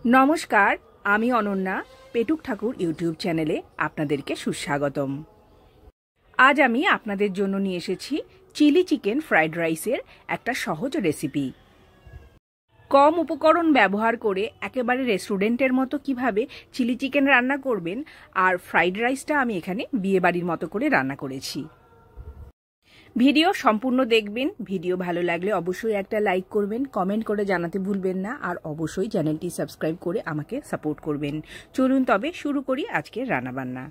नमस्कार, आमी अनन्या पेटुक ठाकुर यूट्यूब चैनेले आपनादेरके सुस्वागतम। आज आमी आपनादेर जोन्नो निये एसेछि चिली चिकेन फ्राइड राइसेर एकटा सहज रेसिपि। कम उपकरण व्यवहार करे एकेबारे रेस्टुरेंटेर मतो किभाबे चिली चिकेन रान्ना करबेन आर फ्राइड राइसटा आमी एखाने बिये बाड़िर मतो करे रान्ना करेछि। ভিডিও সম্পূর্ণ দেখবেন। ভিডিও ভালো লাগলে অবশ্যই একটা লাইক করবেন, কমেন্ট করে জানাতে ভুলবেন না আর অবশ্যই চ্যানেলটি সাবস্ক্রাইব করে আমাকে সাপোর্ট করবেন। চলুন তবে শুরু করি আজকের রান্নাবান্না।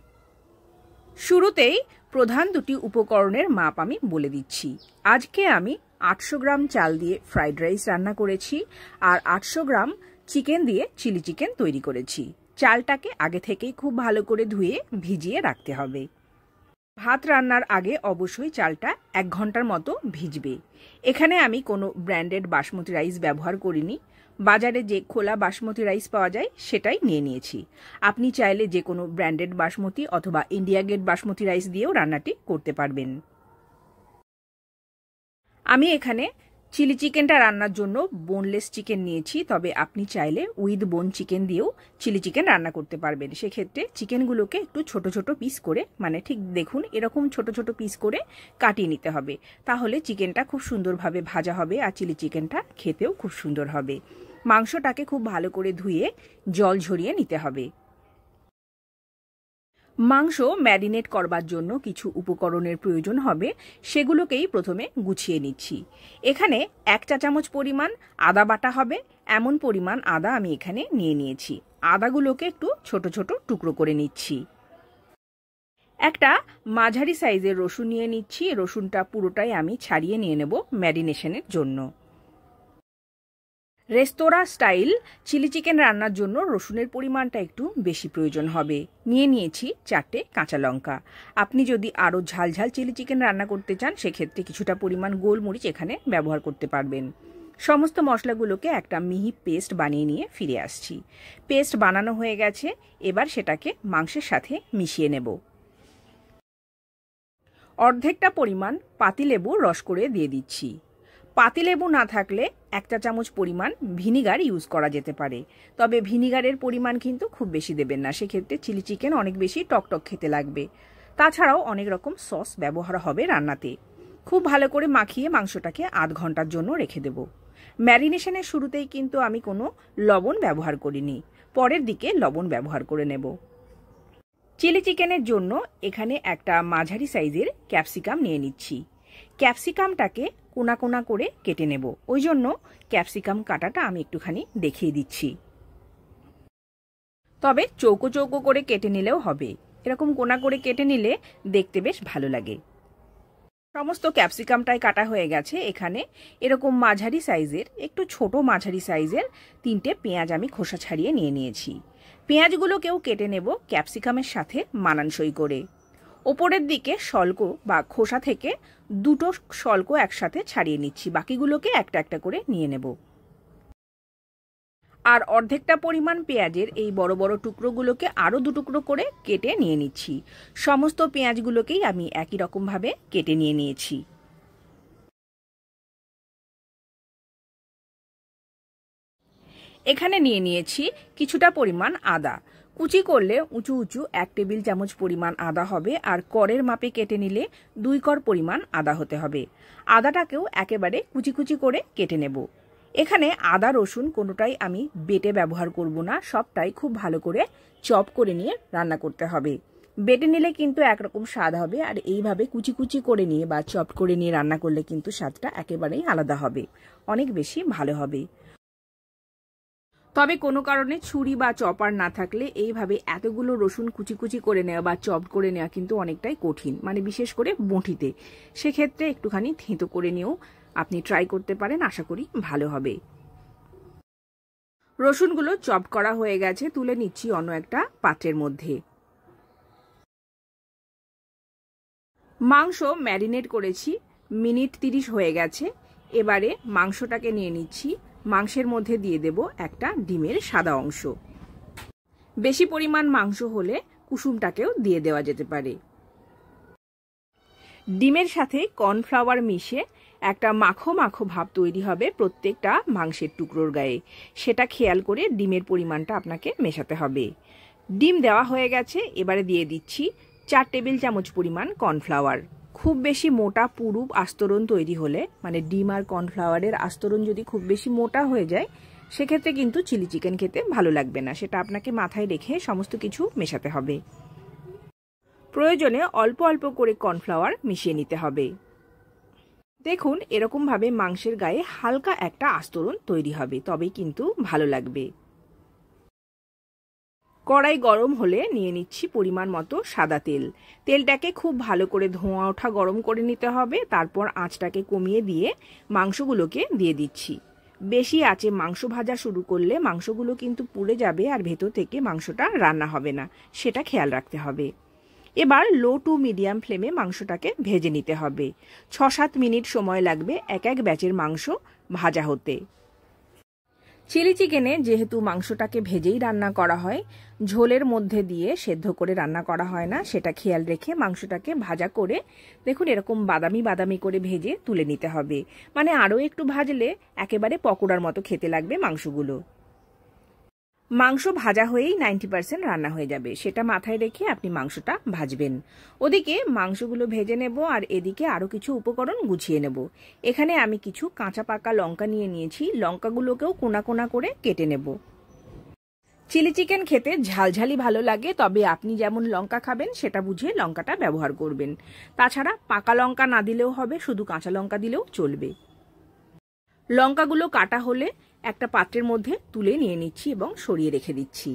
শুরুতেই প্রধান দুটি উপকরণের মাপ আমি বলে দিচ্ছি। আজকে আমি 800 গ্রাম চাল দিয়ে ফ্রাইড রাইস রান্না করেছি আর 800 গ্রাম চিকেন দিয়ে চিলি চিকেন তৈরি করেছি। চালটাকে আগে থেকেই খুব ভালো করে ধুয়ে ভিজিয়ে রাখতে হবে। ভাত রান্নার আগে অবশ্যই চালটা 1 ঘন্টার মতো ভিজবে। এখানে আমি কোনো ব্র্যান্ডেড বাসমতি রাইস ব্যবহার করিনি, বাজারে যে খোলা বাসমতি রাইস পাওয়া যায় সেটাই নিয়ে নিয়েছি। আপনি চাইলে যে কোনো ব্র্যান্ডেড বাসমতি অথবা ইন্ডিয়া গেট বাসমতি রাইস দিয়েও রান্নাটি করতে পারবেন। আমি এখানে চিলি চিকেনটা রান্নার জন্য বোনলেস চিকেন নিয়েছি, তবে আপনি চাইলে উইথ বোন চিকেন দিয়েও চিলি চিকেন রান্না করতে পারবেন। সেক্ষেত্রে চিকেনগুলোকে একটু ছোট ছোট পিস করে, মানে ঠিক দেখুন এরকম ছোট ছোট পিস করে কাটিয়ে নিতে হবে। তাহলে চিকেনটা খুব সুন্দরভাবে ভাজা হবে আর চিলি চিকেনটা খেতেও খুব সুন্দর হবে। মাংসটাকে খুব ভালো করে ধুয়ে জল ঝরিয়ে নিতে হবে। মাংস ম্যারিনেট করবার জন্য কিছু উপকরণের প্রয়োজন হবে, সেগুলোকেই প্রথমে গুছিয়ে নিচ্ছি। এখানে 1 চা চামচ পরিমাণ আদা বাটা হবে, এমন পরিমাণ আদা আমি এখানে নিয়ে নিয়েছি। আদাগুলোকে একটু ছোট ছোট টুকরো করে নিচ্ছি। একটা মাঝারি সাইজের রসুন নিয়ে নিচ্ছি। রসুনটা পুরোটাই আমি ছাড়িয়ে নিয়ে নেব ম্যারিনেশনের জন্য। রেস্তোরাঁ স্টাইল চিলি চিকেন রান্নার জন্য রসুনের পরিমাণটা একটু বেশি প্রয়োজন হবে। নিয়ে নিয়েছি 4টে কাঁচা লঙ্কা। আপনি যদি আরও ঝালঝাল চিলি চিকেন রান্না করতে চান সেক্ষেত্রে কিছুটা পরিমাণ গোলমরিচ এখানে ব্যবহার করতে পারবেন। সমস্ত মশলাগুলোকে একটা মিহি পেস্ট বানিয়ে নিয়ে ফিরে আসছি। পেস্ট বানানো হয়ে গেছে, এবার সেটাকে মাংসের সাথে মিশিয়ে নেব। অর্ধেকটা পরিমাণ পাতিলেবু রস করে দিয়ে দিচ্ছি। পাতিলেবু না থাকলে 1 চা চামচ পরিমাণ ভিনিগার ইউজ করা যেতে পারে, তবে ভিনিগারের পরিমাণ কিন্তু খুব বেশি দেবেন না, সেক্ষেত্রে চিলি চিকেন অনেক বেশি টকটক খেতে লাগবে। তাছাড়াও অনেক রকম সস ব্যবহার হবে রান্নাতে। খুব ভালো করে মাখিয়ে মাংসটাকে আধ ঘন্টার জন্য রেখে দেব। ম্যারিনেশনের শুরুতেই কিন্তু আমি কোনো লবণ ব্যবহার করিনি, পরের দিকে লবণ ব্যবহার করে নেব। চিলি চিকেনের জন্য এখানে একটা মাঝারি সাইজের ক্যাপসিকাম নিয়ে নিচ্ছি। ক্যাপসিকামটাকে কোনা কোনা করে কেটে নেব, ওই জন্য ক্যাপসিকাম কাটাটা আমি একটুখানি দেখিয়ে দিচ্ছি। তবে চৌকো চৌকো করে কেটে নিলেও হবে, এরকম কোনা করে কেটে নিলে দেখতে বেশ ভালো লাগে। সমস্ত ক্যাপসিকামটাই কাটা হয়ে গেছে। এখানে এরকম মাঝারি সাইজের, একটু ছোট মাঝারি সাইজের 3টে পেঁয়াজ আমি খোসা ছাড়িয়ে নিয়ে নিয়েছি। পেঁয়াজগুলোকেও কেটে নেব ক্যাপসিকামের সাথে মানানসই করে। ওপরের দিকে শল্ক বা খোসা থেকে 2টো শল্ক একসাথে ছাড়িয়ে নিচ্ছি, বাকিগুলোকে একটা একটা করে নিয়ে নেব। আর অর্ধেকটা পরিমাণ পেঁয়াজের এই বড় বড় টুকরোগুলোকে আরও 2 টুকরো করে কেটে নিয়ে নিচ্ছি। সমস্ত পেঁয়াজগুলোকেই আমি একই রকমভাবে কেটে নিয়ে নিয়েছি। এখানে নিয়ে নিয়েছি কিছুটা পরিমাণ আদা। কুচি করলে উঁচু উঁচু 1 টেবিল চামচ পরিমাণ আদা হবে, আর করের মাপে কেটে নিলে 2 কর পরিমাণ আদা হতে হবে। আদাটাকেও একেবারে কুচি কুচি করে কেটে নেব। এখানে আদা রসুন কোনোটাই আমি বেটে ব্যবহার করব না, সবটাই খুব ভালো করে চপ করে নিয়ে রান্না করতে হবে। বেটে নিলে কিন্তু একরকম স্বাদ হবে, আর এইভাবে কুচি কুচি করে নিয়ে বা চপ করে নিয়ে রান্না করলে কিন্তু স্বাদটা একেবারেই আলাদা হবে, অনেক বেশি ভালো হবে। তবে কোনো কারণে ছুরি বা চপার না থাকলে এইভাবে এতগুলো রসুন কুচি কুচি করে নেওয়া বা চপ করে নেওয়া কিন্তু অনেকটাই কঠিন, মানে বিশেষ করে বঁটিতে। সেক্ষেত্রে একটুখানি থেঁতো করে নিয়েও আপনি ট্রাই করতে পারেন, আশা করি ভালো হবে। রসুনগুলো চপ করা হয়ে গেছে, তুলে নিচ্ছি অন্য একটা পাত্রের মধ্যে। মাংস ম্যারিনেট করেছি, মিনিট 30 হয়ে গেছে। এবারে মাংসটাকে নিয়ে নিচ্ছি। মাংসের মধ্যে দিয়ে দেব একটা ডিমের সাদা অংশ। বেশি পরিমাণ মাংস হলে কুসুমটাকেও দিয়ে দেওয়া যেতে পারে। ডিমের সাথে কর্নফ্লাওয়ার মিশিয়ে একটা মাখো মাখো ভাব তৈরি হবে প্রত্যেকটা মাংসের টুকরোর গায়ে। সেটা খেয়াল করে ডিমের পরিমাণটা আপনাকে মেশাতে হবে। ডিম দেওয়া হয়ে গেছে, এবারে দিয়ে দিচ্ছি 4 টেবিল চামচ পরিমাণ কর্নফ্লাওয়ার। খুব বেশি মোটা পুরু আস্তরণ তৈরি হলে, মানে ডিম আর কর্নফ্লাওয়ারের আস্তরণ যদি খুব বেশি মোটা হয়ে যায়, সেক্ষেত্রে কিন্তু চিলি চিকেন খেতে ভালো লাগবে না। সেটা আপনাকে মাথায় রেখে সমস্ত কিছু মেশাতে হবে। প্রয়োজনে অল্প অল্প করে কর্নফ্লাওয়ার মিশিয়ে নিতে হবে। দেখুন, এরকমভাবে মাংসের গায়ে হালকা একটা আস্তরণ তৈরি হবে, তবেই কিন্তু ভালো লাগবে। কড়াই গরম হলে নিয়ে নিচ্ছি পরিমাণ মতো সাদা তেল। তেলটাকে খুব ভালো করে ধোঁয়া ওঠা গরম করে নিতে হবে। তারপর আঁচটাকে কমিয়ে দিয়ে মাংসগুলোকে দিয়ে দিচ্ছি। বেশি আঁচে মাংস ভাজা শুরু করলে মাংসগুলো কিন্তু পুড়ে যাবে আর ভেতর থেকে মাংসটা রান্না হবে না, সেটা খেয়াল রাখতে হবে। এবার লো টু মিডিয়াম ফ্লেমে মাংসটাকে ভেজে নিতে হবে। 6-7 মিনিট সময় লাগবে এক এক ব্যাচের মাংস ভাজা হতে। চিলি চিকেনে যেহেতু মাংসটাকে ভেজেই রান্না করা হয়, ঝোলের মধ্যে দিয়ে সেদ্ধ করে রান্না করা হয় না, সেটা খেয়াল রেখে মাংসটাকে ভাজা করে দেখুন এরকম বাদামি বাদামি করে ভেজে তুলে নিতে হবে। মানে আরও একটু ভাজলে একেবারে পকোড়ার মতো খেতে লাগবে মাংসগুলো। মাংস ভাজা হয়েই 90% রান্না হয়ে যাবে, সেটা মাথায় রেখে আপনি মাংসটা ভাজবেন। ওদিকে মাংসগুলো ভেজে নেব আর এদিকে আরও কিছু উপকরণ গুছিয়ে নেব। এখানে আমি কিছু কাঁচা পাকা লঙ্কা নিয়ে নিয়েছি, লঙ্কাগুলোকেও কোনা কোনা করে কেটে নেব। চিলি চিকেন খেতে ঝালঝালি ভালো লাগে, তবে আপনি যেমন লঙ্কা খাবেন সেটা বুঝে লঙ্কাটা ব্যবহার করবেন। তাছাড়া পাকা লঙ্কা না দিলেও হবে, শুধু কাঁচা লঙ্কা দিলেও চলবে। লঙ্কাগুলো কাটা হলে একটা পাত্রের মধ্যে তুলে নিয়ে নিচ্ছি এবং সরিয়ে রেখে দিচ্ছি।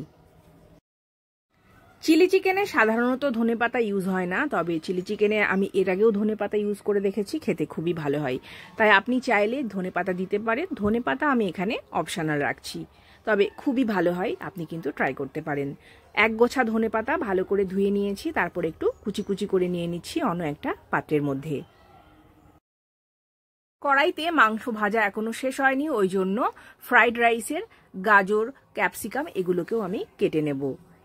চিলি চিকেনে সাধারণত ধনেপাতা ইউজ হয় না, তবে চিলি চিকেনে আমি এর আগেও ধনেপাতা ইউজ করে দেখেছি, খেতে খুবই ভালো হয়। তাই আপনি চাইলে ধনেপাতা দিতে পারেন। ধনেপাতা আমি এখানে অপশনাল রাখছি, তবে খুবই ভালো হয়, আপনি কিন্তু ট্রাই করতে পারেন। এক গোছা ধনেপাতা ভালো করে ধুয়ে নিয়েছি, তারপর একটু কুচি কুচি করে নিয়ে নিচ্ছি অন্য একটা পাত্রের মধ্যে। কড়াইতে মাংস ভাজা এখনো শেষ হয়নি, ওই জন্য ফ্রাইড রাইসের গাজর, ক্যাপসিকাম এগুলোকেও আমি কেটে নেব।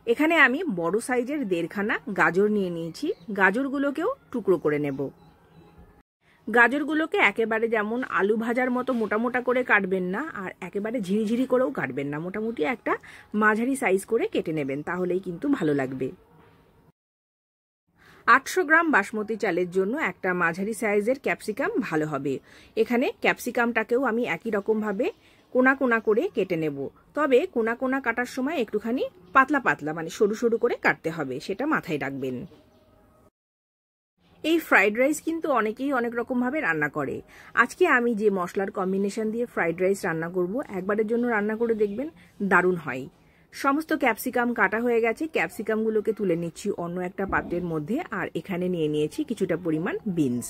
এখানে আমি বড় সাইজের 1.5 খানা গাজর নিয়ে নিয়েছি। গাজরগুলোকেও টুকরো করে নেব। গাজরগুলোকে একেবারে যেমন আলু ভাজার মতো মোটা মোটা করে কাটবেন না, আর একেবারে ঝিরিঝিরি করেও কাটবেন না, মোটামুটি একটা মাঝারি সাইজ করে কেটে নেবেন, তাহলেই কিন্তু ভালো লাগবে। 800 গ্রাম বাসমতি চালের জন্য একটা মাঝারি সাইজের ক্যাপসিকাম ভালো হবে। এখানে ক্যাপসিকামটাকেও আমি একই রকমভাবে কোনা কোনা করে কেটে নেব, তবে কোনা কোনা কাটার সময় একটুখানি পাতলা পাতলা, মানে সরু সরু করে কাটতে হবে, সেটা মাথায় রাখবেন। এই ফ্রাইড রাইস কিন্তু অনেকেই অনেক রকমভাবে রান্না করে। আজকে আমি যে মশলার কম্বিনেশন দিয়ে ফ্রাইড রাইস রান্না করব, একবারের জন্য রান্না করে দেখবেন, দারুণ হয়। সমস্ত ক্যাপসিকাম কাটা হয়ে গেছে, ক্যাপসিকামগুলোকে তুলে নিচ্ছি অন্য একটা পাত্রের মধ্যে। আর এখানে নিয়ে নিয়েছি কিছুটা পরিমাণ বিনস।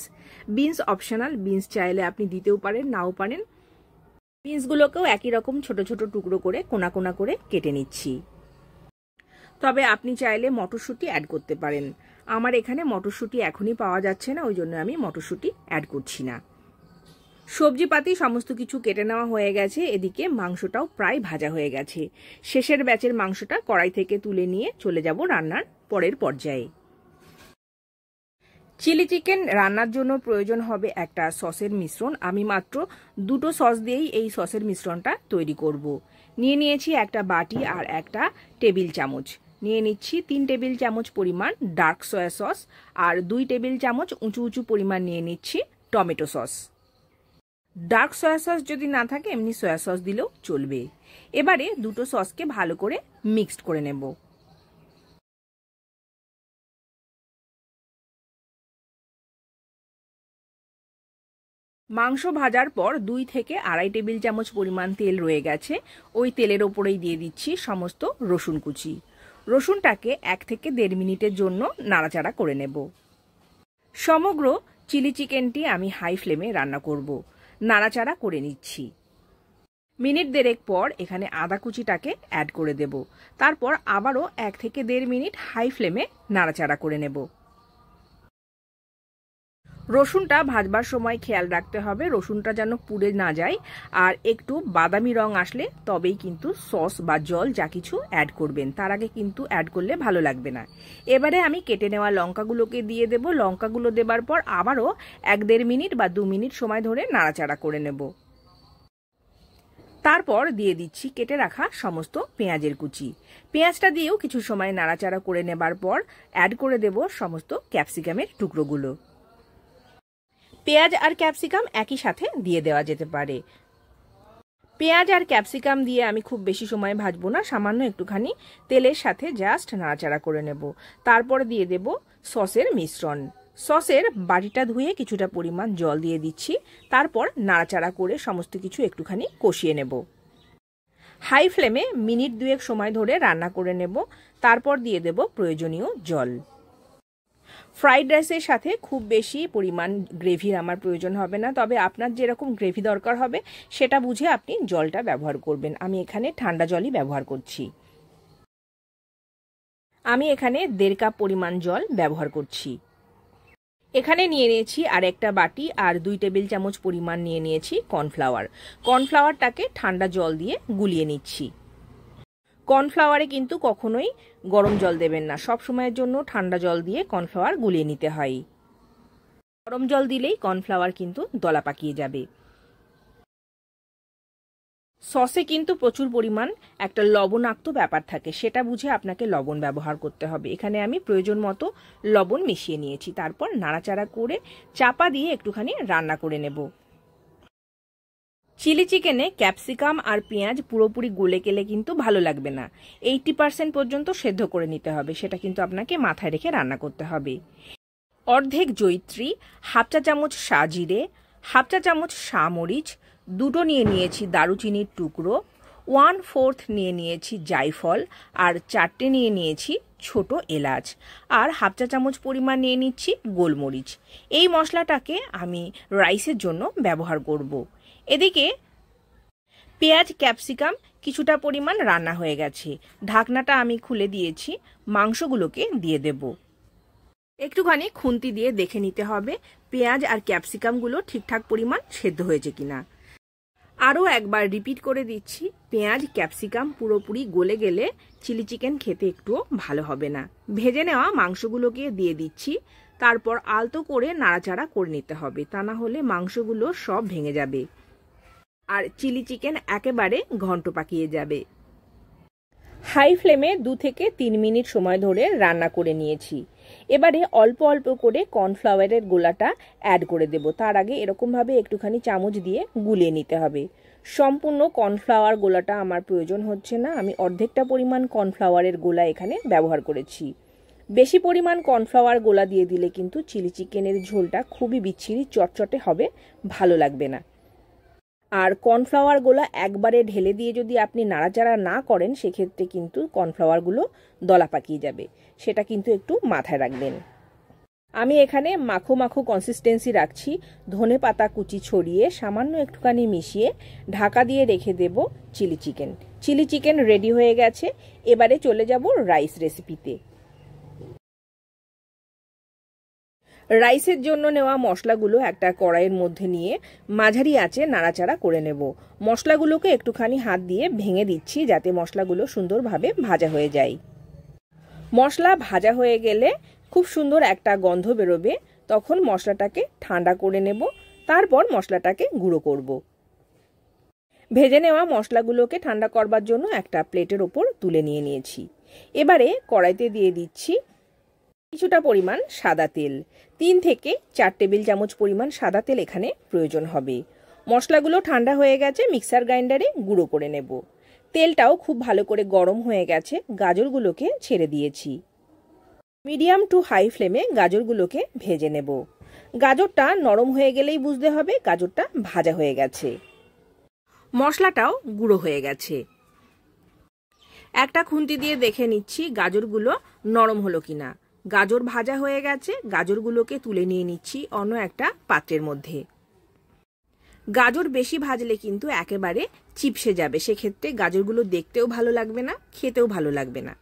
বিনস অপশনাল, বিনস চাইলে আপনি দিতেও পারেন, নাও পারেন। বিনসগুলোকেও একই রকম ছোট ছোট টুকরো করে কোনা কোনা করে কেটে নিচ্ছি। তবে আপনি চাইলে মটরশুঁটি অ্যাড করতে পারেন। আমার এখানে মটরশুঁটি এখনই পাওয়া যাচ্ছে না, ওই জন্য আমি মটরশুঁটি অ্যাড করছি না। সবজিপাতি সমস্ত কিছু কেটে নেওয়া হয়ে গেছে। এদিকে মাংসটাও প্রায় ভাজা হয়ে গেছে। শেষের ব্যাচের মাংসটা কড়াই থেকে তুলে নিয়ে চলে যাব রান্নার পরের পর্যায়ে। চিলি চিকেন রান্নার জন্য প্রয়োজন হবে একটা সসের মিশ্রণ। আমি মাত্র 2টো সস দিয়েই এই সসের মিশ্রণটা তৈরি করব। নিয়ে নিয়েছি একটা বাটি আর একটা টেবিল চামচ। নিয়ে নিচ্ছি 3 টেবিল চামচ পরিমাণ ডার্ক সয়া সস আর 2 টেবিল চামচ উঁচু উঁচু পরিমাণ নিয়ে নিচ্ছি tomato sauce. Dark soya sauce যদি না থাকে এমনি সয়া সস দিলেও চলবে। এবারে 2টো সসকে ভালো করে মিক্সড করে নেব। মাংস ভাজার পর 2 থেকে 2.5 টেবিল চামচ পরিমাণ তেল রয়ে গেছে, ওই তেলের ওপরেই দিয়ে দিচ্ছি সমস্ত রসুন কুচি। রসুনটাকে 1 থেকে 1.5 মিনিটের জন্য নাড়াচাড়া করে নেব। সমগ্র চিলি চিকেনটি আমি হাই ফ্লেমে রান্না করব। নাড়াচাড়া করে নিচ্ছি। মিনিট 1.5 পর এখানে আদা কুচিটাকে অ্যাড করে দেব। তারপর আবারও 1 থেকে 1.5 মিনিট হাই ফ্লেমে নাড়াচাড়া করে নেব। রসুনটা ভাজবার সময় খেয়াল রাখতে হবে রসুনটা যেন পুড়ে না যায়, আর একটু বাদামি রং আসলে তবেই কিন্তু সস বা জল যা কিছু অ্যাড করবেন, তার আগে কিন্তু অ্যাড করলে ভালো লাগবে না। এবারে আমি কেটে নেওয়া লঙ্কাগুলোকে দিয়ে দেব। লঙ্কাগুলো দেবার পর আবারও 1-1.5 মিনিট বা 2 মিনিট সময় ধরে নাড়াচাড়া করে নেব। তারপর দিয়ে দিচ্ছি কেটে রাখা সমস্ত পেঁয়াজের কুচি। পেঁয়াজটা দিয়েও কিছু সময় নাড়াচাড়া করে নেবার পর অ্যাড করে দেব সমস্ত ক্যাপসিকামের টুকরোগুলো। পেঁয়াজ আর ক্যাপসিকাম একই সাথে দিয়ে দেওয়া যেতে পারে। পেঁয়াজ আর ক্যাপসিকাম দিয়ে আমি খুব বেশি সময় ভাজবো না, সামান্য একটুখানি তেলের সাথে জাস্ট নাড়াচাড়া করে নেব। তারপর দিয়ে দেব সসের মিশ্রণ। সসের বাটিটা ধুয়ে কিছুটা পরিমাণ জল দিয়ে দিচ্ছি। তারপর নাড়াচাড়া করে সমস্ত কিছু একটুখানি কষিয়ে নেব। হাই ফ্লেমে মিনিট 2 সময় ধরে রান্না করে নেব। তারপর দিয়ে দেব প্রয়োজনীয় জল। ফ্রাইড রাইসের সাথে খুব বেশি পরিমাণ গ্রেভির আমার প্রয়োজন হবে না, তবে আপনার যেরকম গ্রেভি দরকার হবে সেটা বুঝে আপনি জলটা ব্যবহার করবেন। আমি এখানে ঠান্ডা জলই ব্যবহার করছি। আমি এখানে 1.5 কাপ পরিমাণ জল ব্যবহার করছি। এখানে নিয়ে নিয়েছি আর একটা বাটি আর 2 টেবিল চামচ পরিমাণ নিয়ে নিয়েছি কর্নফ্লাওয়ার। কর্নফ্লাওয়ারটাকে ঠান্ডা জল দিয়ে গুলিয়ে নিচ্ছি। কর্নফ্লাওয়ারে কিন্তু কখনোই গরম জল দেবেন না, সব সময়ের জন্য ঠান্ডা জল দিয়ে কর্নফ্লাওয়ার গুলিয়ে নিতে হয়। গরম জল দিলেই কর্নফ্লাওয়ার কিন্তু দলা পাকিয়ে যাবে। সসে কিন্তু প্রচুর পরিমাণ একটা লবণাক্ত ব্যাপার থাকে, সেটা বুঝে আপনাকে লবণ ব্যবহার করতে হবে। এখানে আমি প্রয়োজন মতো লবণ মিশিয়ে নিয়েছি। তারপর নাড়াচাড়া করে চাপা দিয়ে একটুখানি রান্না করে নেব। চিলি চিকেনে ক্যাপসিকাম আর পেঁয়াজ পুরোপুরি গলে গেলে কিন্তু ভালো লাগবে না, 80% পর্যন্ত সেদ্ধ করে নিতে হবে, সেটা কিন্তু আপনাকে মাথায় রেখে রান্না করতে হবে। অর্ধেক জয়িত্রী, 1/2 চা চামচ সাজিরে, 1/2 চা চামচ সামরিচ, 2টো নিয়ে নিয়েছি দারুচিনির টুকরো, 1/4 নিয়ে নিয়েছি জায়ফল, আর 4টে নিয়ে নিয়েছি ছোট এলাচ, আর 1/2 চা চামচ পরিমাণ নিয়ে নিচ্ছি গোলমরিচ। এই মশলাটাকে আমি রাইসের জন্য ব্যবহার করব। এদিকে পেঁয়াজ ক্যাপসিকাম কিছুটা পরিমাণ রান্না হয়ে গেছে, ঢাকনাটা আমি খুলে দিয়েছি। মাংসগুলোকে দিয়ে দেব। একটুখানি খুন্তি দিয়ে দেখে নিতে হবে পেঁয়াজ আর ক্যাপসিকামগুলো ঠিকঠাক পরিমাণ সেদ্ধ হয়েছে কিনা। আরও একবার রিপিট করে দিচ্ছি, পেঁয়াজ ক্যাপসিকাম পুরোপুরি গলে গেলে চিলি চিকেন খেতে একটুও ভালো হবে না। ভেজে নেওয়া মাংসগুলোকে দিয়ে দিচ্ছি। তারপর আলতো করে নাড়াচাড়া করে নিতে হবে, তা না হলে মাংসগুলো সব ভেঙে যাবে আর চিলি চিকেন একেবারে ঘন্ট পাকিয়ে যাবে। হাই ফ্লেমে 2 থেকে 3 মিনিট সময় ধরে রান্না করে নিয়েছি। এবারে অল্প অল্প করে কর্নফ্লাওয়ারের গোলাটা অ্যাড করে দেব। তার আগে এরকমভাবে একটুখানি চামচ দিয়ে গুলিয়ে নিতে হবে। সম্পূর্ণ কর্নফ্লাওয়ার গোলাটা আমার প্রয়োজন হচ্ছে না, আমি অর্ধেকটা পরিমাণ কর্নফ্লাওয়ারের গোলা এখানে ব্যবহার করেছি। বেশি পরিমাণ কর্নফ্লাওয়ার গোলা দিয়ে দিলে কিন্তু চিলি চিকেনের ঝোলটা খুবই বিচ্ছিরি চটচটে হবে, ভালো লাগবে না। আর কর্নফ্লাওয়ার গোলা একবারে ঢেলে দিয়ে যদি আপনি নাড়াচাড়া না করেন সেক্ষেত্রে কিন্তু কর্নফ্লাওয়ারগুলো দলা পাকিয়ে যাবে, সেটা কিন্তু একটু মাথায় রাখবেন। আমি এখানে মাখো মাখো কনসিস্টেন্সি রাখছি। ধনে পাতা কুচি ছড়িয়ে সামান্য একটুখানি মিশিয়ে ঢাকা দিয়ে রেখে দেব chilli chicken. Chilli chicken ready হয়ে গেছে। এবারে চলে যাব রাইস রেসিপিতে। রাইসের জন্য নেওয়া মশলাগুলো একটা কড়াইয়ের মধ্যে নিয়ে মাঝারি আঁচে নাড়াচাড়া করে নেব। মশলাগুলোকে একটুখানি হাত দিয়ে ভেঙে দিচ্ছি যাতে মশলাগুলো সুন্দরভাবে ভাজা হয়ে যায়। মশলা ভাজা হয়ে গেলে খুব সুন্দর একটা গন্ধ বেরোবে, তখন মশলাটাকে ঠান্ডা করে নেব। তারপর মশলাটাকে গুঁড়ো করব। ভেজে নেওয়া মশলাগুলোকে ঠান্ডা করবার জন্য একটা প্লেটের ওপর তুলে নিয়ে নিয়েছি। এবারে কড়াইতে দিয়ে দিচ্ছি কিছুটা পরিমাণ সাদা তেল। 3 থেকে 4 টেবিল চামচ পরিমাণ সাদা তেল এখানে প্রয়োজন হবে। মশলাগুলো ঠান্ডা হয়ে গেছে, মিক্সার গ্রাইন্ডারে গুঁড়ো করে নেব। তেলটাও খুব ভালো করে গরম হয়ে গেছে, গাজরগুলোকে ছেড়ে দিয়েছি। মিডিয়াম টু হাই ফ্লেমে গাজরগুলোকে ভেজে নেব। গাজরটা নরম হয়ে গেলেই বুঝতে হবে গাজরটা ভাজা হয়ে গেছে। মশলাটাও গুঁড়ো হয়ে গেছে। একটা খুন্তি দিয়ে দেখে নিচ্ছি গাজরগুলো নরম হলো কিনা। গাজর ভাজা হয়ে গেছে, গাজরগুলোকে তুলে নিয়ে নিচ্ছি অন্য একটা পাত্রের মধ্যে। গাজর বেশি ভাজলে কিন্তু একেবারে চিপসে যাবে, সেক্ষেত্রে গাজরগুলো দেখতেও ভালো লাগবে না, খেতেও ভালো লাগবে না।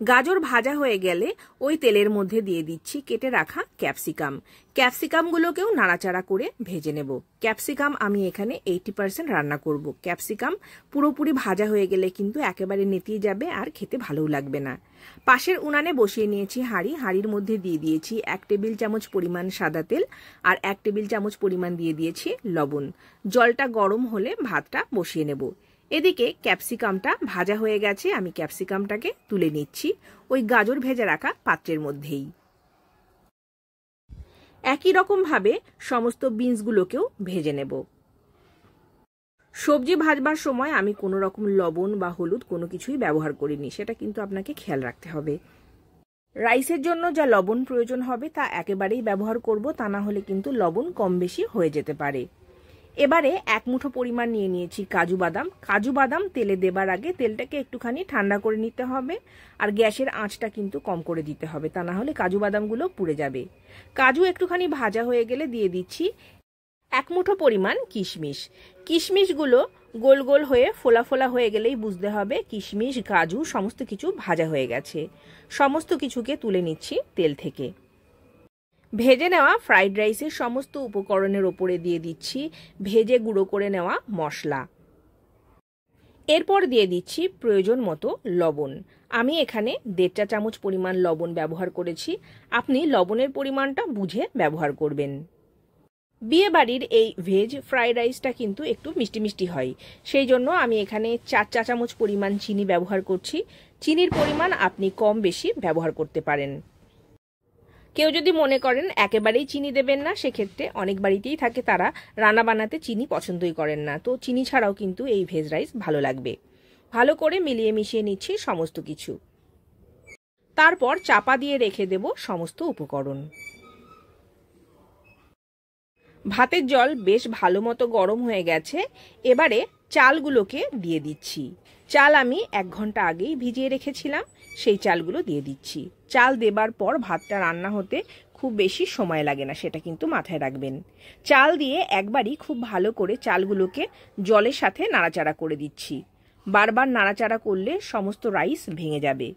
গাজর ভাজা হয়ে গেলে ওই তেলের মধ্যে দিয়ে দিচ্ছি কেটে রাখা ক্যাপসিকাম। ক্যাপসিকামগুলোকেও নাড়াচাড়া করে ভেজে নেব। ক্যাপসিকাম আমি এখানে 80% রান্না করব। ক্যাপসিকাম পুরোপুরি ভাজা হয়ে গেলে কিন্তু একেবারে নেতিয়ে যাবে আর খেতে ভালোও লাগবে না। পাশের উনানে বসিয়ে নিয়েছি হাঁড়ি। হাঁড়ির মধ্যে দিয়ে দিয়েছি 1 টেবিল চামচ পরিমাণ সাদা তেল আর 1 টেবিল চামচ পরিমাণ দিয়ে দিয়েছি লবণ। জলটা গরম হলে ভাতটা বসিয়ে নেব। এদিকে ক্যাপসিকামটা ভাজা হয়ে গেছে, আমি ক্যাপসিকামটাকে তুলে নিচ্ছি ওই গাজর ভেজে রাখা পাত্রের মধ্যেই। একই রকম ভাবে সমস্ত বিনসগুলোকেও ভেজে নেব। সবজি ভাজবার সময় আমি কোনো রকম লবণ বা হলুদ কোনো কিছুই ব্যবহার করিনি, সেটা কিন্তু আপনাকে খেয়াল রাখতে হবে। রাইসের জন্য যা লবণ প্রয়োজন হবে তা একেবারেই ব্যবহার করব, তা না হলে কিন্তু লবণ কম বেশি হয়ে যেতে পারে। এবারে 1 মুঠো পরিমাণ নিয়ে নিয়েছি কাজু বাদাম। কাজু বাদাম তেলে দেবার আগে তেলটাকে একটুখানি ঠান্ডা করে নিতে হবে আর গ্যাসের আঁচটা কিন্তু কম করে দিতে হবে, তা না হলে কাজু বাদামগুলো পুড়ে যাবে। কাজু একটুখানি ভাজা হয়ে গেলে দিয়ে দিচ্ছি 1 মুঠো পরিমাণ কিশমিশ। কিশমিশগুলো গোল গোল হয়ে ফোলা ফোলা হয়ে গেলেই বুঝতে হবে কিশমিশ কাজু সমস্ত কিছু ভাজা হয়ে গেছে। সমস্ত কিছুকে তুলে নিচ্ছি তেল থেকে। ভেজে নেওয়া ফ্রাইড রাইসের সমস্ত উপকরণের ওপরে দিয়ে দিচ্ছি ভেজে গুঁড়ো করে নেওয়া মশলা। এরপর দিয়ে দিচ্ছি প্রয়োজন মতো লবণ। আমি এখানে 1.5 চা চামচ পরিমাণ লবণ ব্যবহার করেছি, আপনি লবণের পরিমাণটা বুঝে ব্যবহার করবেন। বিয়ে বাড়ির এই ভেজ ফ্রাইড রাইসটা কিন্তু একটু মিষ্টি মিষ্টি হয়, সেই জন্য আমি এখানে 4 চা চামচ পরিমাণ চিনি ব্যবহার করছি। চিনির পরিমাণ আপনি কম বেশি ব্যবহার করতে পারেন। কেউ যদি মনে করেন একেবারেই চিনি দেবেন না, সেক্ষেত্রে অনেক বাড়িতেই থাকে তারা রান্না বানাতে চিনি পছন্দই করেন না, তো চিনি ছাড়াও কিন্তু এই ভেজ রাইস ভালো লাগবে। ভালো করে মিলিয়ে মিশিয়ে নিচ্ছি সমস্ত কিছু। তারপর চাপা দিয়ে রেখে দেব সমস্ত উপকরণ। ভাতের জল বেশ ভালো মতো গরম হয়ে গেছে। এবারে চালগুলোকে দিয়ে দিচ্ছি। চাল আমি 1 ঘন্টা আগেই ভিজিয়ে রেখেছিলাম, সেই চালগুলো দিয়ে দিচ্ছি। চাল দেবার পর ভাতটা রান্না হতে খুব বেশি সময় লাগে না, সেটা কিন্তু মাথায় রাখবেন। চাল দিয়ে একবারই খুব ভালো করে চালগুলোকে জলের সাথে নাড়াচাড়া করে দিচ্ছি। বারবার নাড়াচাড়া করলে সমস্ত রাইস ভেঙে যাবে।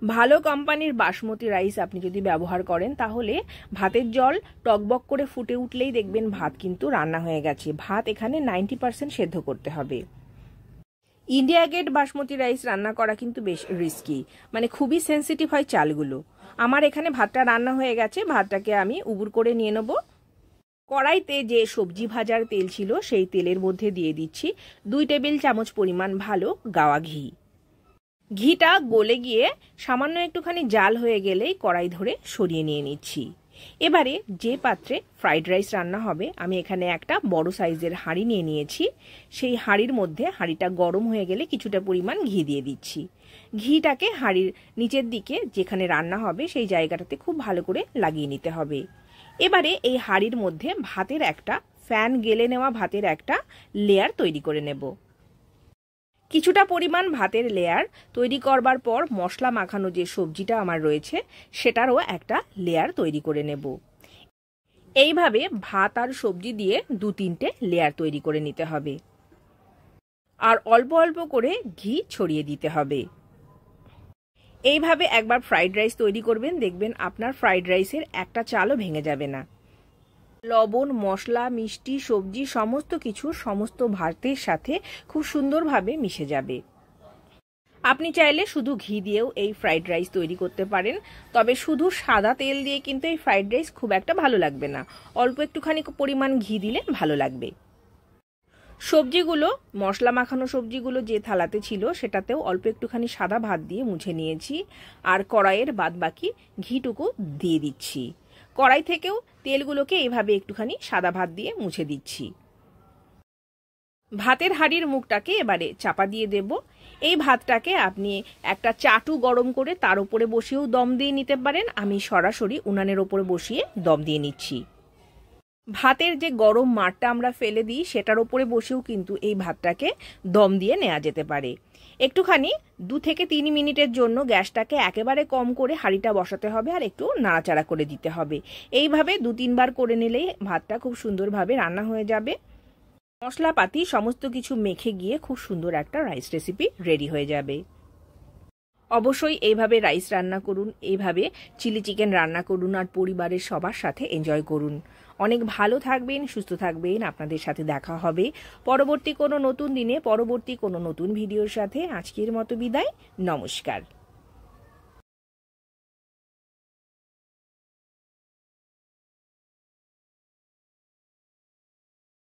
ভালো কোম্পানির বাসমতি রাইস আপনি যদি ব্যবহার করেন তাহলে ভাতের জল টকবক করে ফুটে উঠলেই দেখবেন ভাত কিন্তু রান্না হয়ে গেছে। ভাত এখানে 90% সেদ্ধ করতে হবে। ইন্ডিয়া গেট বাসমতি রাইস রান্না করা কিন্তু বেশ রিস্কি, মানে খুবই সেন্সিটিভ হয় চালগুলো। আমার এখানে ভাতটা রান্না হয়ে গেছে, ভাতটাকে আমি উবুর করে নিয়ে নেব। কড়াইতে যে সবজি ভাজার তেল ছিল সেই তেলের মধ্যে দিয়ে দিচ্ছি 2 টেবিল চামচ পরিমাণ ভালো গাওয়া ঘি। ঘিটা গলে গিয়ে সামান্য একটুখানি জাল হয়ে গেলেই কড়াই ধরে সরিয়ে নিয়ে নিচ্ছি। এবারে যে পাত্রে ফ্রাইড রাইস রান্না হবে আমি এখানে একটা বড় সাইজের হাঁড়ি নিয়ে নিয়েছি। সেই হাঁড়ির মধ্যে হাঁড়িটা গরম হয়ে গেলে কিছুটা পরিমাণ ঘি দিয়ে দিচ্ছি। ঘিটাকে হাঁড়ির নিচের দিকে যেখানে রান্না হবে সেই জায়গাটাতে খুব ভালো করে লাগিয়ে নিতে হবে। এবারে এই হাঁড়ির মধ্যে ভাতের একটা ফ্যান গেলে নেওয়া ভাতের একটা লেয়ার তৈরি করে নেব। কিছুটা পরিমাণ ভাতের লেয়ার তৈরি করবার পর মশলা মাখানো যে সবজিটা আমার রয়েছে সেটারও একটা লেয়ার তৈরি করে নেব। এইভাবে ভাত আর সবজি দিয়ে 2-3টে লেয়ার তৈরি করে নিতে হবে আর অল্প অল্প করে ঘি ছড়িয়ে দিতে হবে। এইভাবে একবার ফ্রাইড রাইস তৈরি করবেন, দেখবেন আপনার ফ্রাইড রাইসের একটা চালও ভেঙে যাবে না। লবণ মশলা মিষ্টি সবজি সমস্ত কিছু সমস্ত ভাতের সাথে খুব সুন্দরভাবে মিশে যাবে। আপনি চাইলে শুধু ঘি দিয়েও এই ফ্রাইড রাইস তৈরি করতে পারেন, তবে শুধু সাদা তেল দিয়ে কিন্তু এই ফ্রাইড রাইস খুব একটা ভালো লাগবে না, অল্প একটুখানি পরিমাণ ঘি দিলে ভালো লাগবে। সবজিগুলো মশলা মাখানো সবজিগুলো যে থালাতে ছিল সেটাতেও অল্প একটুখানি সাদা ভাত দিয়ে মুছে নিয়েছি আর কড়াইয়ের বাদবাকি ঘিটুকু দিয়ে দিচ্ছি। কড়াই থেকেও তেলগুলোকে এইভাবে একটুখানি সাদা ভাত দিয়ে মুছে দিচ্ছি। ভাতের হাঁড়ির মুখটাকে এবারে চাপা দিয়ে দেব। এই ভাতটাকে আপনি একটা চাটু গরম করে তার উপরে বসিয়েও দম দিয়ে নিতে পারেন, আমি সরাসরি উনানের ওপরে বসিয়ে দম দিয়ে নিচ্ছি। ভাতের যে গরম মাড়টা আমরা ফেলে দিই সেটার ওপরে বসেও কিন্তু এই ভাতটাকে দম দিয়ে নেওয়া যেতে পারে। একটুখানি 2 থেকে 3 মিনিটের জন্য গ্যাসটাকে একেবারে কম করে হাঁড়িটা বসাতে হবে আর একটু নাড়াচাড়া করে দিতে হবে। এইভাবে 2-3 বার করে নিলেই ভাতটা খুব সুন্দরভাবে রান্না হয়ে যাবে। মশলাপাতি সমস্ত কিছু মেখে গিয়ে খুব সুন্দর একটা রাইস রেসিপি রেডি হয়ে যাবে। অবশ্যই এইভাবে রাইস রান্না করুন, এইভাবে চিলি চিকেন রান্না করুন আর পরিবারের সবার সাথে এনজয় করুন। অনেক ভালো থাকবেন, সুস্থ থাকবেন। আপনাদের সাথে দেখা হবে পরবর্তী কোনো নতুন দিনে, পরবর্তী কোনো নতুন ভিডিওর সাথে। আজকের মতো বিদায়, নমস্কার।